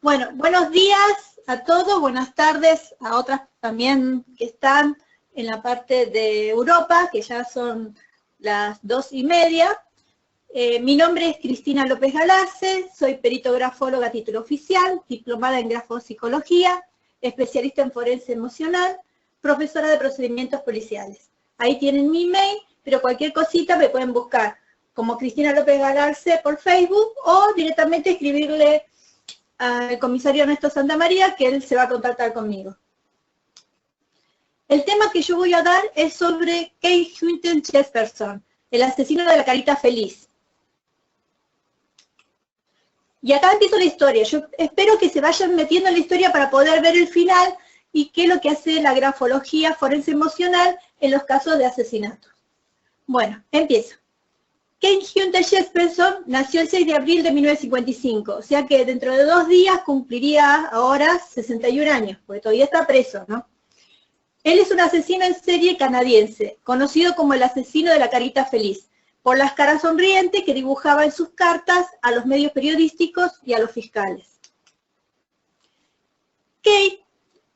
Bueno, buenos días a todos, buenas tardes a otras también que están en la parte de Europa, que ya son las 2:30. Mi nombre es Cristina López Galarce, soy perito grafóloga a título oficial, diplomada en grafopsicología, especialista en forense emocional, profesora de procedimientos policiales. Ahí tienen mi email, pero cualquier cosita me pueden buscar como Cristina López Galarce por Facebook o directamente escribirle al comisario Ernesto Santamaría, que él se va a contactar conmigo. El tema que yo voy a dar es sobre Kay Hunter Jesperson, el asesino de la carita feliz. Y acá empiezo la historia. Yo espero que se vayan metiendo en la historia para poder ver el final y qué es lo que hace la grafología forense emocional en los casos de asesinato. Bueno, empiezo. Kay Hunter Jesperson nació el 6 de abril de 1955, o sea que dentro de 2 días cumpliría ahora 61 años, porque todavía está preso, ¿no? Él es un asesino en serie canadiense, conocido como el asesino de la carita feliz, por las caras sonrientes que dibujaba en sus cartas a los medios periodísticos y a los fiscales. Kay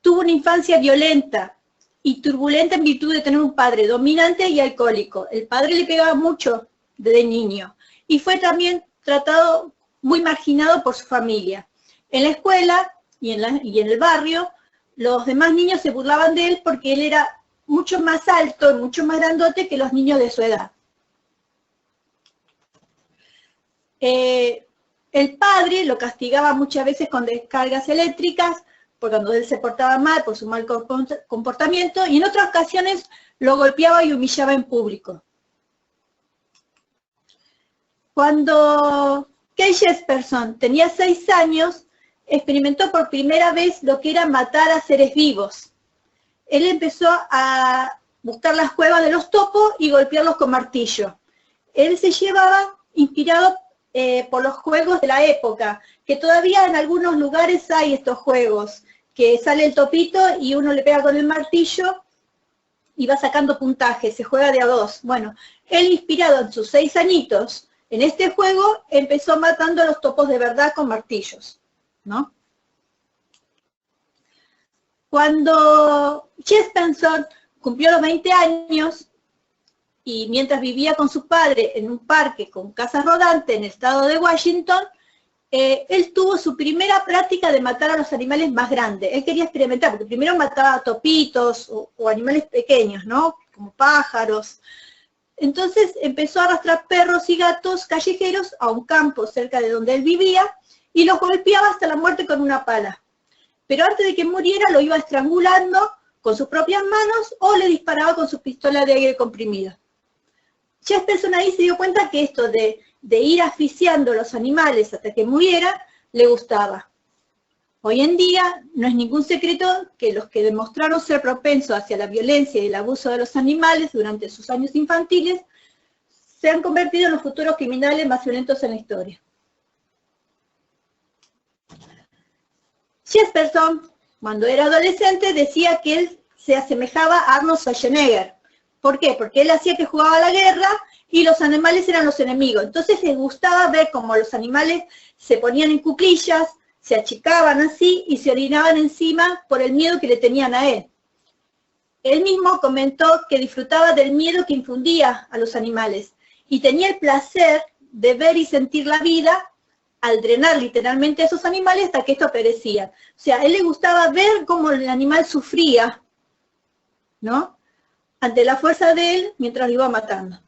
tuvo una infancia violenta y turbulenta en virtud de tener un padre dominante y alcohólico. El padre le pegaba mucho desde niño y fue también tratado muy marginado por su familia. En la escuela y en el barrio, los demás niños se burlaban de él porque él era mucho más alto y mucho más grandote que los niños de su edad. El padre lo castigaba muchas veces con descargas eléctricas, por cuando él se portaba mal, por su mal comportamiento, y en otras ocasiones lo golpeaba y humillaba en público. Cuando Kay Jesperson tenía 6 años, experimentó por primera vez lo que era matar a seres vivos. Él empezó a buscar las cuevas de los topos y golpearlos con martillo. Él se llevaba inspirado por los juegos de la época, que todavía en algunos lugares hay estos juegos, que sale el topito y uno le pega con el martillo y va sacando puntaje, se juega de a 2. Bueno, él inspirado en sus 6 añitos en este juego, empezó matando a los topos de verdad con martillos, ¿no? Cuando Jesperson cumplió los 20 años, y mientras vivía con su padre en un parque con casas rodantes en el estado de Washington, él tuvo su primera práctica de matar a los animales más grandes. Él quería experimentar, porque primero mataba a topitos o animales pequeños, ¿no? Como pájaros. Entonces empezó a arrastrar perros y gatos callejeros a un campo cerca de donde él vivía y los golpeaba hasta la muerte con una pala. Pero antes de que muriera lo iba estrangulando con sus propias manos o le disparaba con su pistola de aire comprimido. Jesperson ahí se dio cuenta que esto de ir asfixiando a los animales hasta que muriera le gustaba. Hoy en día no es ningún secreto que los que demostraron ser propensos hacia la violencia y el abuso de los animales durante sus años infantiles se han convertido en los futuros criminales más violentos en la historia. Jesperson, cuando era adolescente, decía que él se asemejaba a Arnold Schwarzenegger. ¿Por qué? Porque él hacía que jugaba a la guerra y los animales eran los enemigos. Entonces les gustaba ver cómo los animales se ponían en cuclillas, se achicaban así y se orinaban encima por el miedo que le tenían a él. Él mismo comentó que disfrutaba del miedo que infundía a los animales y tenía el placer de ver y sentir la vida al drenar literalmente a esos animales hasta que estos perecían. O sea, a él le gustaba ver cómo el animal sufría, ¿no? Ante la fuerza de él mientras lo iba matando.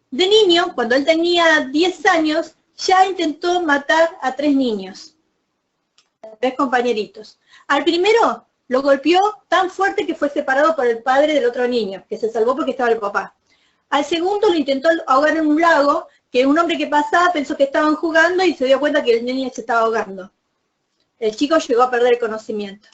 De niño, cuando él tenía 10 años, ya intentó matar a 3 niños, 3 compañeritos. Al primero lo golpeó tan fuerte que fue separado por el padre del otro niño, que se salvó porque estaba el papá. Al segundo lo intentó ahogar en un lago, que un hombre que pasaba pensó que estaban jugando y se dio cuenta que el niño se estaba ahogando. El chico llegó a perder el conocimiento.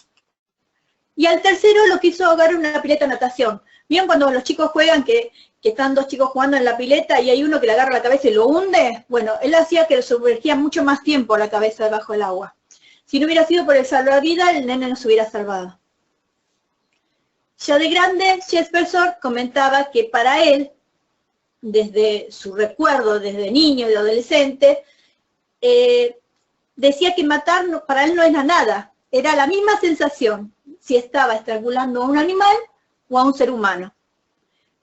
Y al tercero lo quiso ahogar en una pileta de natación. ¿Vieron cuando los chicos juegan que están 2 chicos jugando en la pileta y hay uno que le agarra la cabeza y lo hunde? Bueno, él hacía que lo sumergía mucho más tiempo la cabeza debajo del agua. Si no hubiera sido por el salvavidas, el nene no se hubiera salvado. Ya de grande, Jesperson comentaba que para él, desde su recuerdo, desde niño y adolescente, decía que matar para él no era nada, era la misma sensación si estaba estrangulando a un animal o a un ser humano.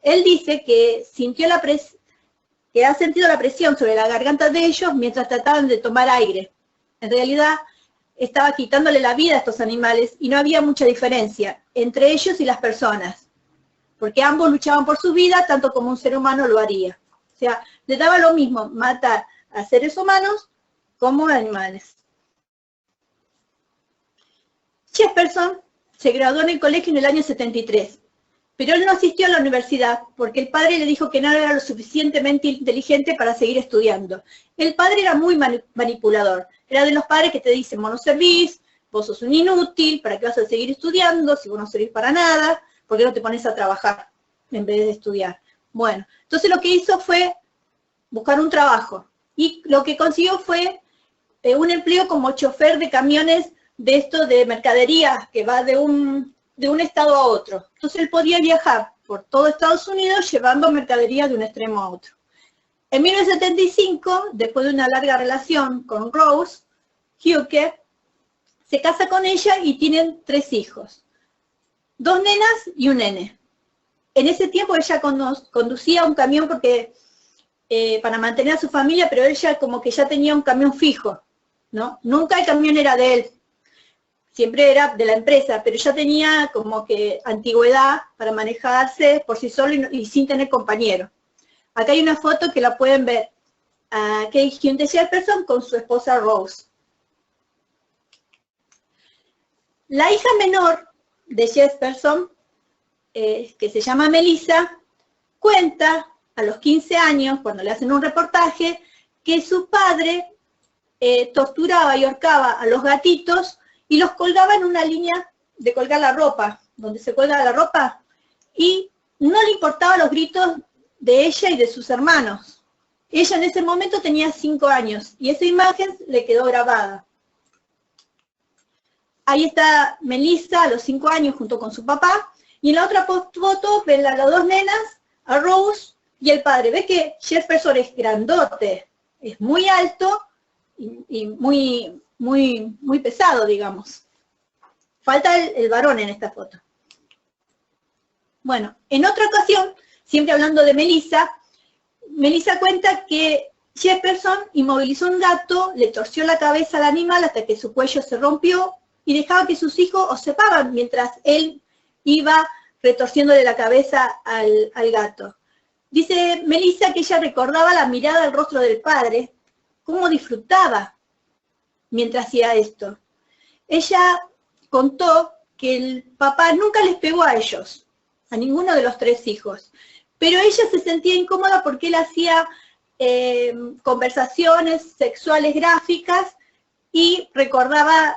Él dice que ha sentido la presión sobre la garganta de ellos mientras trataban de tomar aire. En realidad, estaba quitándole la vida a estos animales y no había mucha diferencia entre ellos y las personas, porque ambos luchaban por su vida tanto como un ser humano lo haría. O sea, le daba lo mismo matar a seres humanos como a animales. Jesperson se graduó en el colegio en el año 73, pero él no asistió a la universidad porque el padre le dijo que no era lo suficientemente inteligente para seguir estudiando. El padre era muy manipulador, era de los padres que te dicen, vos no servís, vos sos un inútil, ¿para qué vas a seguir estudiando si vos no servís para nada? ¿Por qué no te pones a trabajar en vez de estudiar? Bueno, entonces lo que hizo fue buscar un trabajo y lo que consiguió fue un empleo como chofer de camiones de esto de mercadería que va de un estado a otro. Entonces él podía viajar por todo Estados Unidos llevando mercadería de un extremo a otro. En 1975, después de una larga relación con Rose, Huke se casa con ella y tienen 3 hijos, 2 nenas y un nene. En ese tiempo ella conducía un camión porque para mantener a su familia, pero ella como que ya tenía un camión fijo, ¿no? Nunca el camión era de él, siempre era de la empresa, pero ya tenía como que antigüedad para manejarse por sí solo y sin tener compañero. Acá hay una foto que la pueden ver a Kate Hunt Jesperson con su esposa Rose. La hija menor de Jesperson, que se llama Melissa, cuenta a los 15 años, cuando le hacen un reportaje, que su padre torturaba y ahorcaba a los gatitos y los colgaba en una línea de colgar la ropa, donde se cuelga la ropa, y no le importaban los gritos de ella y de sus hermanos. Ella en ese momento tenía 5 años, y esa imagen le quedó grabada. Ahí está Melissa a los 5 años junto con su papá, y en la otra foto ven a las 2 nenas, a Rose y el padre. ¿Ves que Jesperson es grandote? Es muy alto y muy pesado, digamos. Falta el varón en esta foto. Bueno, en otra ocasión, siempre hablando de Melissa, Melissa cuenta que Jesperson inmovilizó un gato, le torció la cabeza al animal hasta que su cuello se rompió y dejaba que sus hijos observaban mientras él iba retorciéndole la cabeza al gato. Dice Melissa que ella recordaba la mirada al rostro del padre, cómo disfrutaba mientras hacía esto. Ella contó que el papá nunca les pegó a ellos, a ninguno de los 3 hijos, pero ella se sentía incómoda porque él hacía conversaciones sexuales gráficas y recordaba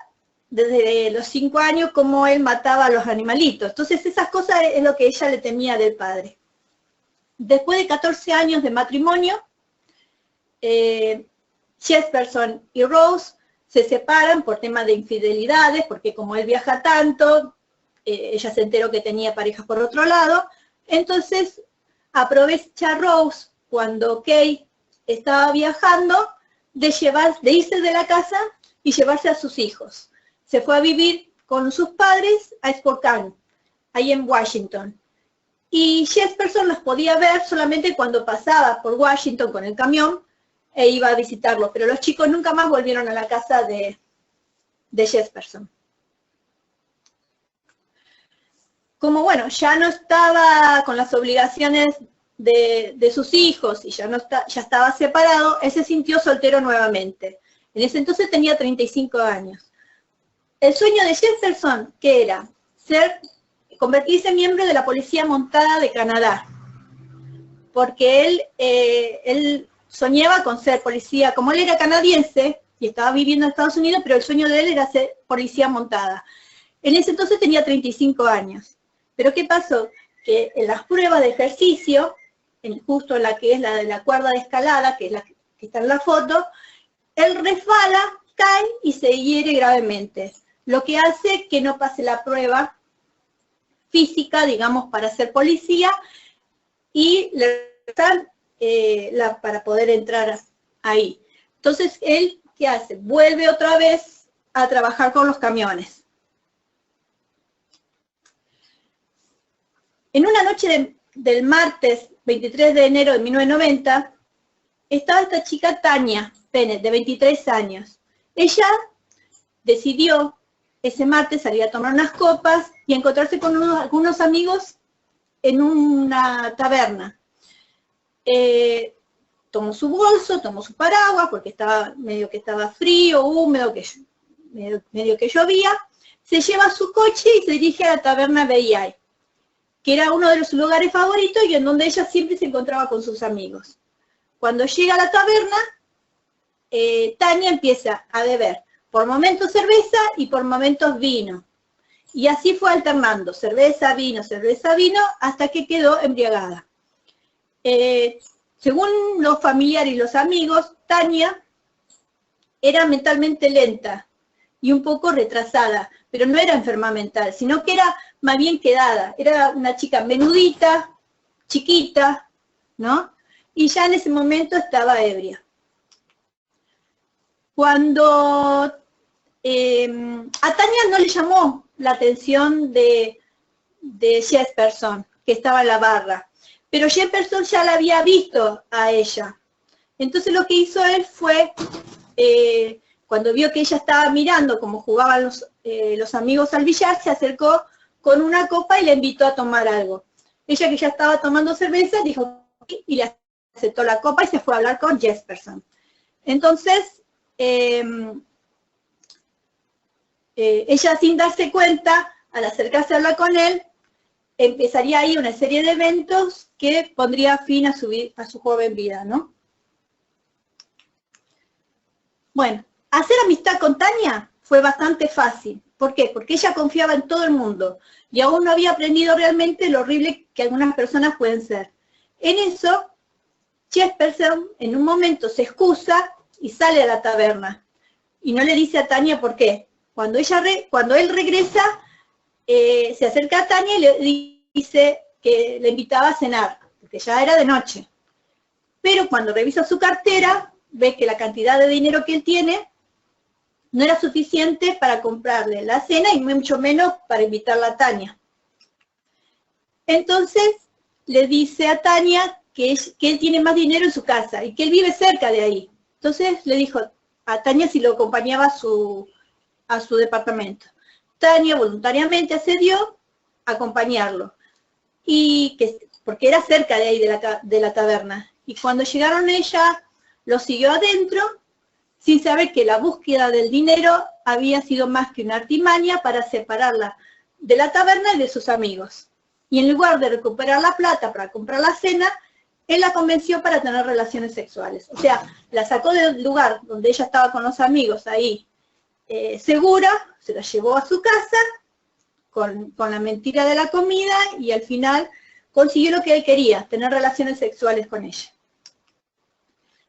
desde los 5 años cómo él mataba a los animalitos. Entonces esas cosas es lo que ella le temía del padre. Después de 14 años de matrimonio, Jesperson y Rose se separan por temas de infidelidades, porque como él viaja tanto, ella se enteró que tenía parejas por otro lado, entonces aprovecha Rose cuando Kate estaba viajando de irse de la casa y llevarse a sus hijos. Se fue a vivir con sus padres a Spokane, ahí en Washington. Y Jesperson los podía ver solamente cuando pasaba por Washington con el camión e iba a visitarlo, pero los chicos nunca más volvieron a la casa de Jesperson. Como bueno, ya no estaba con las obligaciones de sus hijos y ya estaba separado, él se sintió soltero nuevamente. En ese entonces tenía 35 años. El sueño de Jesperson, ¿qué era? Convertirse en miembro de la Policía Montada de Canadá, porque él soñaba con ser policía, como él era canadiense y estaba viviendo en Estados Unidos, pero el sueño de él era ser policía montada. En ese entonces tenía 35 años. Pero ¿qué pasó? Que en las pruebas de ejercicio, justo en la que es la de la cuerda de escalada, que es la que está en la foto, él resbala, cae y se hiere gravemente, lo que hace que no pase la prueba física, digamos, para ser policía, y le dan para poder entrar ahí. Entonces él ¿qué hace? Vuelve otra vez a trabajar con los camiones. En una noche del martes 23 de enero de 1990, estaba esta chica Tania Pennett, de 23 años. Ella decidió ese martes salir a tomar unas copas y encontrarse con algunos amigos en una taberna. Tomó su bolso, tomó su paraguas, porque estaba medio que estaba frío, húmedo, medio que llovía. Se lleva su coche y se dirige a la taberna B&I, que era uno de los lugares favoritos y en donde ella siempre se encontraba con sus amigos. Cuando llega a la taberna, Tania empieza a beber por momentos cerveza y por momentos vino. Y así fue alternando, cerveza, vino, hasta que quedó embriagada. Según los familiares y los amigos, Tania era mentalmente lenta y un poco retrasada, pero no era enferma mental, sino que era más bien quedada. Era una chica menudita, chiquita, ¿no? Y ya en ese momento estaba ebria. Cuando a Tania no le llamó la atención de Jesperson, que estaba en la barra, pero Jesperson ya la había visto a ella. Entonces lo que hizo él fue, cuando vio que ella estaba mirando cómo jugaban los amigos al billar, se acercó con una copa y le invitó a tomar algo. Ella, que ya estaba tomando cerveza, dijo sí, y le aceptó la copa y se fue a hablar con Jesperson. Entonces, ella, sin darse cuenta, al acercarse a hablar con él, empezaría ahí una serie de eventos que pondría fin a su joven vida, ¿no? Bueno, hacer amistad con Tania fue bastante fácil. ¿Por qué? Porque ella confiaba en todo el mundo y aún no había aprendido realmente lo horrible que algunas personas pueden ser. En eso, Jesperson en un momento se excusa y sale a la taberna. Y no le dice a Tania por qué. Cuando él regresa, se acerca a Tania y le dice que le invitaba a cenar, porque ya era de noche. Pero cuando revisa su cartera, ve que la cantidad de dinero que él tiene no era suficiente para comprarle la cena y mucho menos para invitarla a Tania. Entonces le dice a Tania que él tiene más dinero en su casa y que él vive cerca de ahí. Entonces le dijo a Tania si lo acompañaba a su departamento. Tania voluntariamente accedió a acompañarlo, porque era cerca de ahí de la taberna. Y cuando llegaron, ella lo siguió adentro, sin saber que la búsqueda del dinero había sido más que una artimaña para separarla de la taberna y de sus amigos. Y en lugar de recuperar la plata para comprar la cena, él la convenció para tener relaciones sexuales. O sea, la sacó del lugar donde ella estaba con los amigos ahí, segura, se la llevó a su casa con la mentira de la comida y al final consiguió lo que él quería, tener relaciones sexuales con ella.